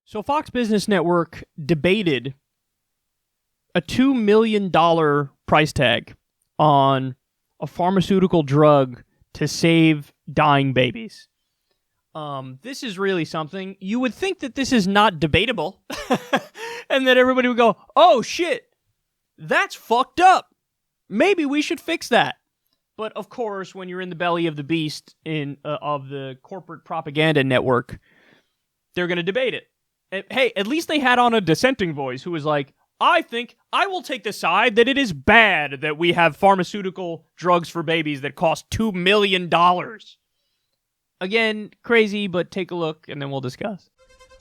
So Fox Business Network debated a $2 million price tag on a pharmaceutical drug to save dying babies. This is really something. You would think that this is not debatable, and that everybody would go, oh shit, that's fucked up. Maybe we should fix that. But of course, when you're in the belly of the beast of the corporate propaganda network, they're going to debate it. Hey, at least they had on a dissenting voice who was like, I think I will take the side that it is bad that we have pharmaceutical drugs for babies that cost $2 million. Again, crazy, but take a look and then we'll discuss.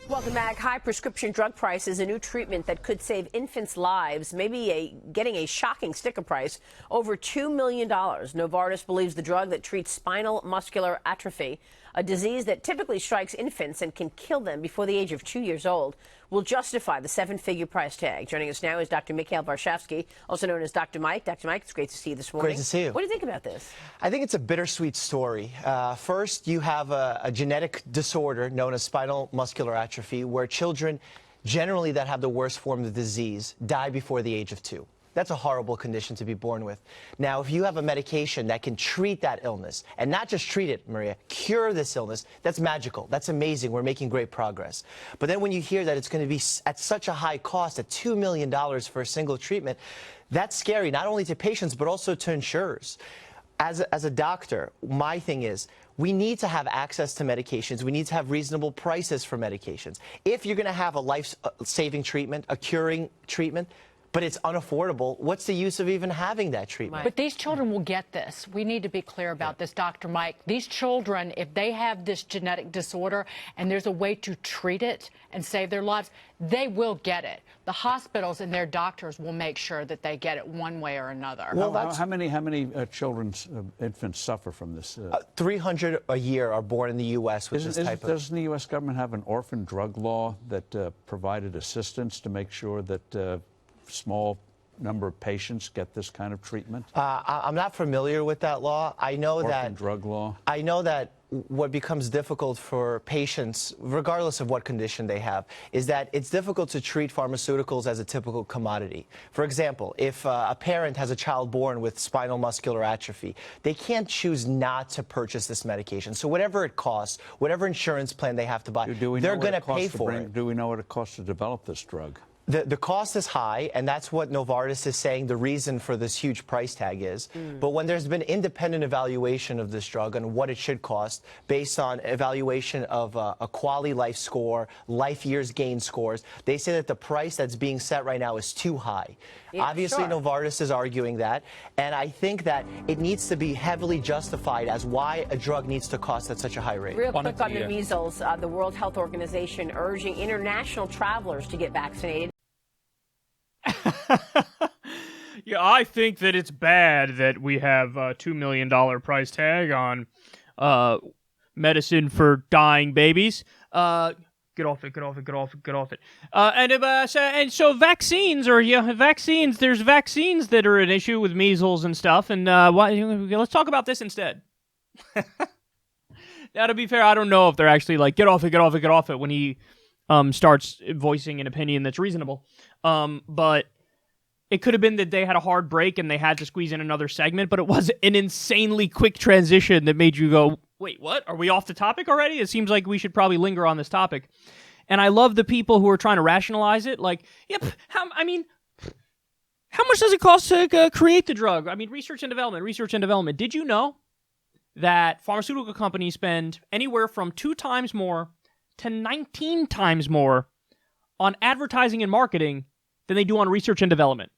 Welcome back. High prescription drug prices, a new treatment that could save infants' lives, maybe getting a shocking sticker price, over $2 million. Novartis believes the drug that treats spinal muscular atrophy, a disease that typically strikes infants and can kill them before the age of 2 years old, will justify the seven-figure price tag. Joining us now is Dr. Mikhail Varshavsky, also known as Dr. Mike. Dr. Mike, it's great to see you this morning. Great to see you. What do you think about this? I think it's a bittersweet story. First, you have a genetic disorder known as spinal muscular atrophy, where children generally that have the worst form of the disease die before the age of 2. That's a horrible condition to be born with. Now, if you have a medication that can treat that illness, and not just treat it, Maria, cure this illness, that's magical. That's amazing. We're making great progress. But then when you hear that it's going to be at such a high cost, at $2 million for a single treatment, that's scary, not only to patients, but also to insurers. As a doctor, my thing is, we need to have access to medications. We need to have reasonable prices for medications. If you're going to have a life-saving treatment, a curing treatment, but it's unaffordable, what's the use of even having that treatment? But these children will get this. We need to be clear about this, Dr. Mike. These children, if they have this genetic disorder and there's a way to treat it and save their lives, they will get it. The hospitals and their doctors will make sure that they get it one way or another. Well, how many infants suffer from this? 300 a year are born in the U.S. with this type of... Doesn't the U.S. government have an orphan drug law that provided assistance to make sure that small number of patients get this kind of treatment? I'm not familiar with that law. I know Orphan drug law. I know that what becomes difficult for patients, regardless of what condition they have, is that it's difficult to treat pharmaceuticals as a typical commodity. For example, if a parent has a child born with spinal muscular atrophy, they can't choose not to purchase this medication. So whatever it costs, whatever insurance plan they have to buy, they're going to pay for it. Do we know what it costs to develop this drug? The cost is high, and that's what Novartis is saying the reason for this huge price tag is. But when there's been independent evaluation of this drug and what it should cost based on evaluation of a quality life score, life years gained scores, they say that the price that's being set right now is too high. Yeah, Obviously, sure. Novartis is arguing that, and I think that it needs to be heavily justified as why a drug needs to cost at such a high rate. Real quick on the measles, the World Health Organization urging international travelers to get vaccinated. Yeah, I think that it's bad that we have a $2 million price tag on medicine for dying babies. Get off it, get off it, get off it, get off it. And so vaccines there's vaccines that are an issue with measles and stuff. And let's talk about this instead. Now, to be fair, I don't know if they're actually like, get off it, get off it, get off it when he starts voicing an opinion that's reasonable. But it could have been that they had a hard break and they had to squeeze in another segment, but it was an insanely quick transition that made you go, wait, what? Are we off the topic already? It seems like we should probably linger on this topic. And I love the people who are trying to rationalize it. Like, yep, how much does it cost to create the drug? I mean, research and development. Did you know that pharmaceutical companies spend anywhere from 2 times more to 19 times more on advertising and marketing than they do on research and development?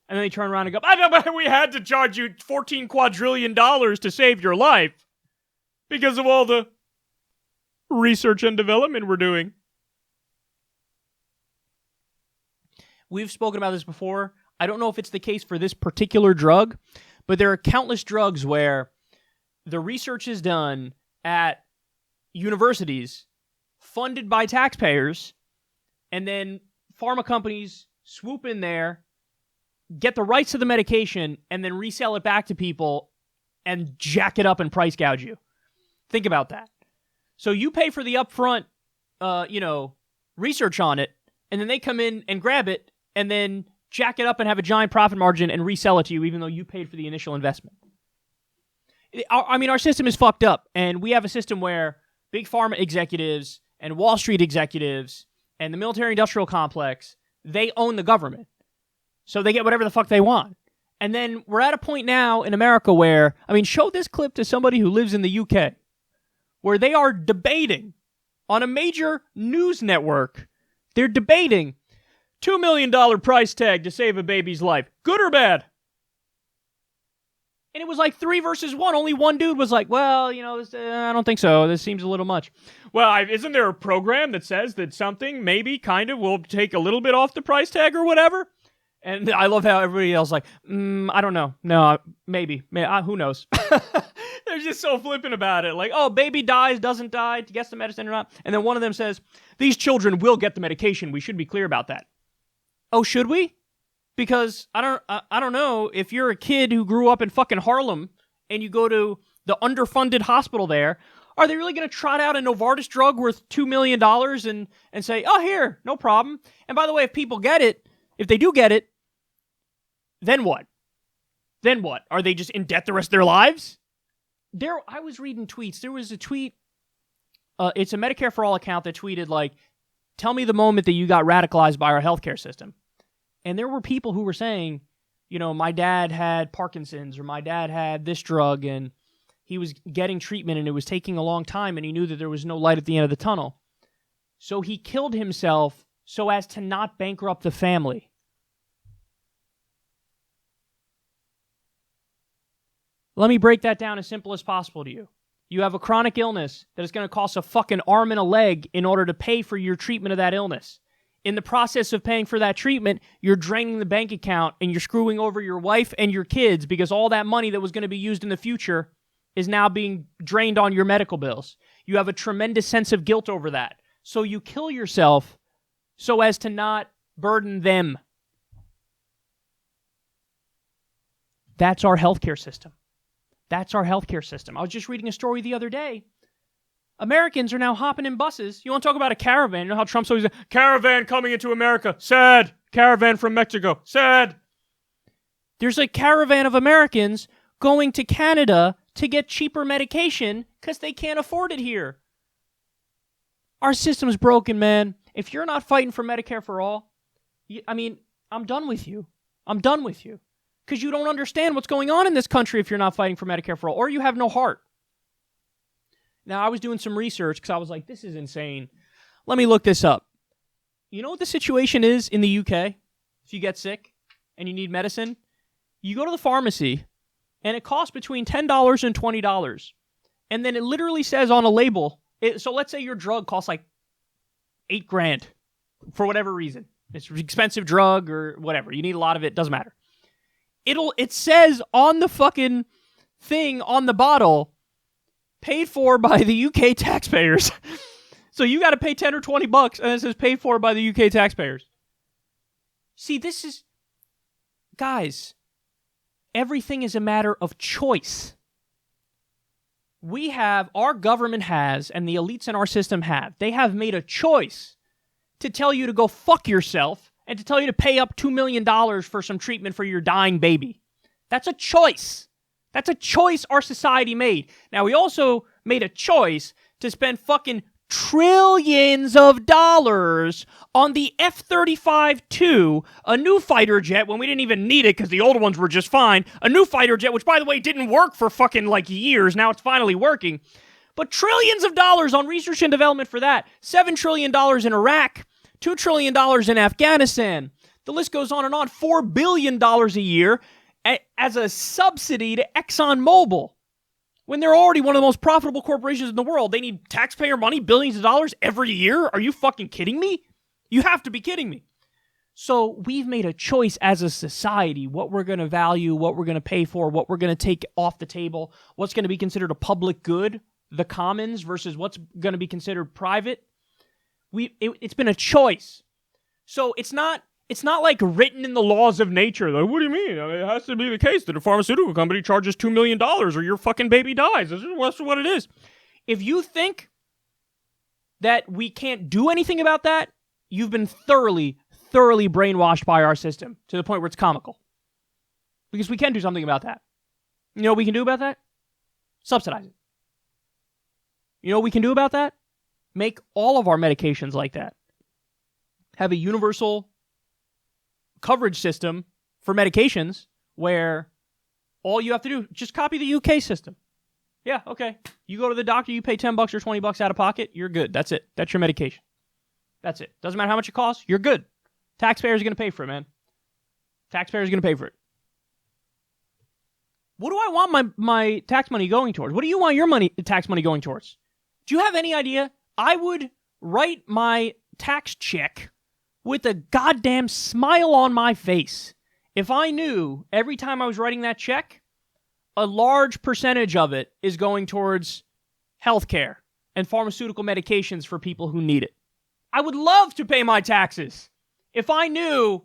And then they turn around and go, but we had to charge you $14 quadrillion to save your life because of all the research and development we're doing. We've spoken about this before. I don't know if it's the case for this particular drug, but there are countless drugs where the research is done at universities funded by taxpayers, and then pharma companies swoop in there, get the rights to the medication, and then resell it back to people and jack it up and price gouge you. Think about that. So you pay for the upfront, research on it, and then they come in and grab it, and then jack it up and have a giant profit margin and resell it to you, even though you paid for the initial investment. I mean, our system is fucked up, and we have a system where big pharma executives and Wall Street executives and the military-industrial complex, they own the government. So they get whatever the fuck they want. And then we're at a point now in America where, I mean, show this clip to somebody who lives in the UK, where they are debating on a major news network. They're debating $2 million price tag to save a baby's life. Good or bad? And it was like 3 versus 1. Only one dude was like, well, you know, I don't think so. This seems a little much. Well, isn't there a program that says that something maybe kind of will take a little bit off the price tag or whatever? And I love how everybody else like, I don't know. No, maybe. Who knows? They're just so flippant about it. Like, oh, baby dies, doesn't die, gets the medicine or not. And then one of them says, these children will get the medication. We should be clear about that. Oh, should we? Because I don't know, if you're a kid who grew up in fucking Harlem and you go to the underfunded hospital there, are they really going to trot out a Novartis drug worth $2 million and say, oh, here, no problem. And by the way, if people get it, if they do get it, then what? Then what? Are they just in debt the rest of their lives? I was reading tweets. There was a tweet. It's a Medicare for All account that tweeted like, tell me the moment that you got radicalized by our healthcare system. And there were people who were saying, you know, my dad had Parkinson's or my dad had this drug and he was getting treatment and it was taking a long time and he knew that there was no light at the end of the tunnel. So he killed himself so as to not bankrupt the family. Let me break that down as simple as possible to you. You have a chronic illness that is going to cost a fucking arm and a leg in order to pay for your treatment of that illness. In the process of paying for that treatment, you're draining the bank account and you're screwing over your wife and your kids because all that money that was going to be used in the future is now being drained on your medical bills. You have a tremendous sense of guilt over that. So you kill yourself so as to not burden them. That's our healthcare system. That's our healthcare system. I was just reading a story the other day. Americans are now hopping in buses. You want to talk about a caravan? You know how Trump's always caravan coming into America. Sad. Caravan from Mexico. Sad. There's a caravan of Americans going to Canada to get cheaper medication because they can't afford it here. Our system's broken, man. If you're not fighting for Medicare for all, I'm done with you. I'm done with you. Because you don't understand what's going on in this country if you're not fighting for Medicare for all, or you have no heart. Now, I was doing some research because I was like, this is insane. Let me look this up. You know what the situation is in the UK? If you get sick and you need medicine, you go to the pharmacy and it costs between $10 and $20. And then it literally says on a label, so let's say your drug costs like $8,000 for whatever reason. It's an expensive drug or whatever. You need a lot of it. Doesn't matter. It says on the fucking thing on the bottle, paid for by the UK taxpayers. So you got to pay 10 or 20 bucks, and it says paid for by the UK taxpayers. See, this is... Guys, everything is a matter of choice. Our government has, and the elites in our system have, they have made a choice to tell you to go fuck yourself and to tell you to pay up $2 million for some treatment for your dying baby. That's a choice. That's a choice our society made. Now, we also made a choice to spend fucking trillions of dollars on the F-35-2, a new fighter jet when we didn't even need it because the old ones were just fine. A new fighter jet, which, by the way, didn't work for fucking like years. Now it's finally working. But trillions of dollars on research and development for that. $7 trillion in Iraq. $2 trillion in Afghanistan. The list goes on and on. $4 billion a year as a subsidy to ExxonMobil. When they're already one of the most profitable corporations in the world, they need taxpayer money, billions of dollars every year? Are you fucking kidding me? You have to be kidding me. So we've made a choice as a society, what we're going to value, what we're going to pay for, what we're going to take off the table, what's going to be considered a public good, the commons, versus what's going to be considered private. It's been a choice. So it's not like written in the laws of nature. Like, what do you mean? I mean, it has to be the case that a pharmaceutical company charges $2 million or your fucking baby dies. That's what it is. If you think that we can't do anything about that, you've been thoroughly brainwashed by our system to the point where it's comical. Because we can do something about that. You know what we can do about that? Subsidize it. You know what we can do about that? Make all of our medications like that. Have a universal coverage system for medications where all you have to do, just copy the UK system. Yeah, okay. You go to the doctor, you pay $10 or $20 out of pocket, you're good. That's it. That's your medication. That's it. Doesn't matter how much it costs, you're good. Taxpayers are going to pay for it, man. Taxpayers are going to pay for it. What do I want my tax money going towards? What do you want your tax money going towards? Do you have any idea? I would write my tax check with a goddamn smile on my face if I knew every time I was writing that check, a large percentage of it is going towards healthcare and pharmaceutical medications for people who need it. I would love to pay my taxes if I knew,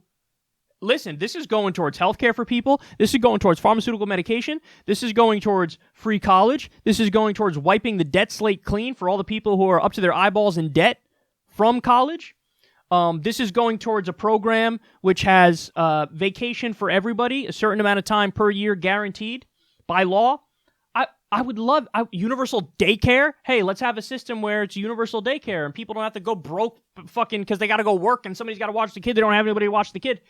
listen, this is going towards healthcare for people. This is going towards pharmaceutical medication. This is going towards free college. This is going towards wiping the debt slate clean for all the people who are up to their eyeballs in debt from college. This is going towards a program which has vacation for everybody, a certain amount of time per year guaranteed by law. I would love universal daycare. Hey, let's have a system where it's universal daycare and people don't have to go broke fucking because they got to go work and somebody's got to watch the kid. They don't have anybody to watch the kid.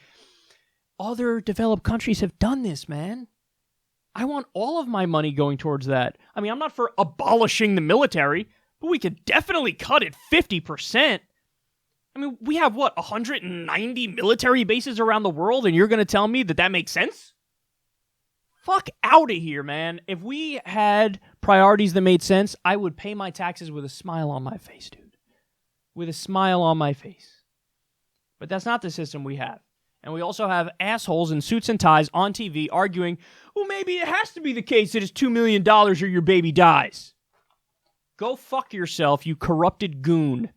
Other developed countries have done this, man. I want all of my money going towards that. I mean, I'm not for abolishing the military, but we could definitely cut it 50%. I mean, we have, 190 military bases around the world, and you're going to tell me that makes sense? Fuck out of here, man. If we had priorities that made sense, I would pay my taxes with a smile on my face, dude. With a smile on my face. But that's not the system we have. And we also have assholes in suits and ties on TV arguing, well, maybe it has to be the case that it's $2 million or your baby dies. Go fuck yourself, you corrupted goon.